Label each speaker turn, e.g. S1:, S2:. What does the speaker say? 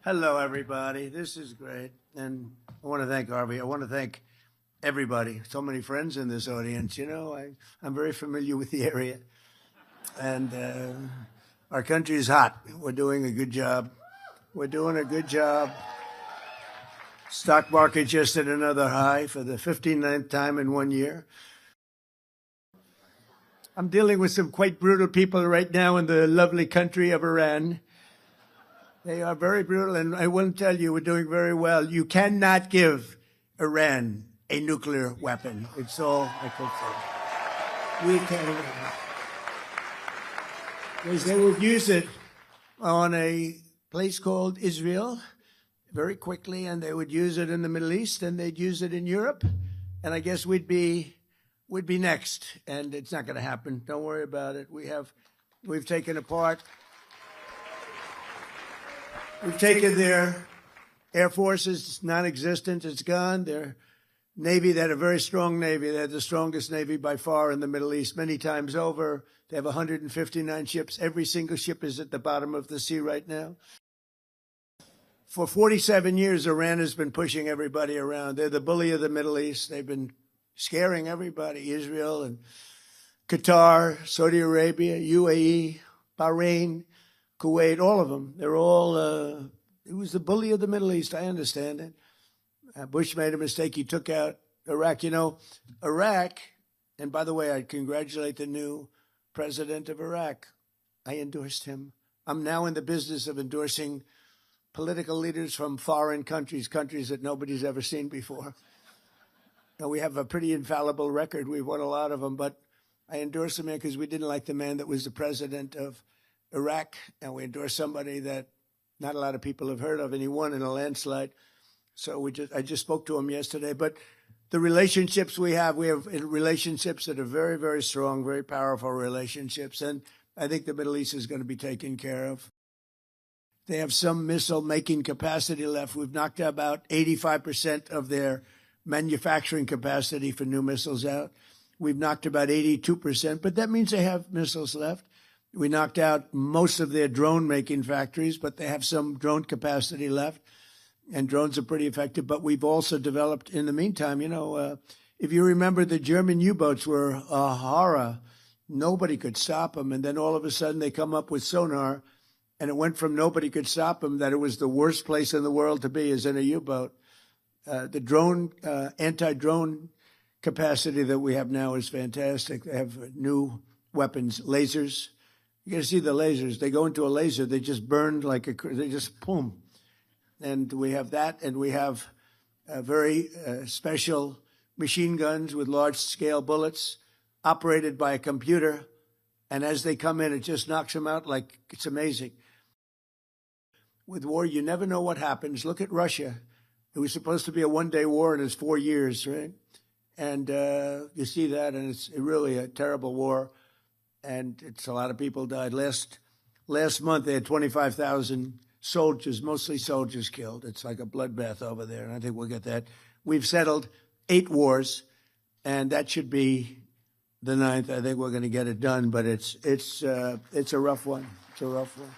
S1: Hello, everybody. This is great. And I want to thank Harvey. I want to thank everybody. So many friends in this audience. You know, I'm very familiar with the area. And our country is hot. We're doing a good job. We're doing a good job. Stock market just at another high for the 59th time in 1 year. I'm dealing with some quite brutal people right now in the lovely country of Iran. They are very brutal, and I will tell you, we're doing very well. You cannot give Iran a nuclear weapon. It's all I can say. We can. Because they would use it on a place called Israel very quickly, and they would use it in the Middle East, and they'd use it in Europe, and I guess we'd be next, and it's not going to happen. Don't worry about it. We've taken apart. We've taken their Air Force is non-existent. It's gone. Their Navy, they had a very strong Navy. They had the strongest Navy by far in the Middle East many times over. They have 159 ships. Every single ship is at the bottom of the sea right now. For 47 years, Iran has been pushing everybody around. They're the bully of the Middle East. They've been scaring everybody, Israel and Qatar, Saudi Arabia, UAE, Bahrain, Kuwait, all of them. They're all, it was the bully of the Middle East. I understand it. Bush made a mistake. He took out Iraq. You know, Iraq, and by the way, I congratulate the new president of Iraq. I endorsed him. I'm now in the business of endorsing political leaders from foreign countries, countries that nobody's ever seen before. Now, we have a pretty infallible record. We've won a lot of them, but I endorsed him because we didn't like the man that was the president of Iraq, and we endorsed somebody that not a lot of people have heard of, and he won in a landslide. So I just spoke to him yesterday. But the relationships we have relationships that are very, very strong, very powerful relationships, and I think the Middle East is going to be taken care of. They have some missile-making capacity left. We've knocked out about 85% of their manufacturing capacity for new missiles out. We've knocked about 82%, but that means they have missiles left. We knocked out most of their drone-making factories, but they have some drone capacity left, and drones are pretty effective. But we've also developed, in the meantime, you know, if you remember, the German U-boats were a horror. Nobody could stop them, and then all of a sudden they come up with sonar, and it went from nobody could stop them that it was the worst place in the world to be is in a U-boat. The drone, anti-drone capacity that we have now is fantastic. They have new weapons, lasers. You got to see the lasers. They go into a laser. They just burn like they just boom. And we have that, and we have very special machine guns with large-scale bullets operated by a computer. And as they come in, it just knocks them out like it's amazing. With war, you never know what happens. Look at Russia. It was supposed to be a one-day war, and it's 4 years, right? And you see that, and it's really a terrible war. And it's a lot of people died. Last month, they had 25,000 soldiers, mostly soldiers, killed. It's like a bloodbath over there, and I think we'll get that. We've settled 8 wars, and that should be the 9th. I think we're going to get it done, but it's a rough one. It's a rough one.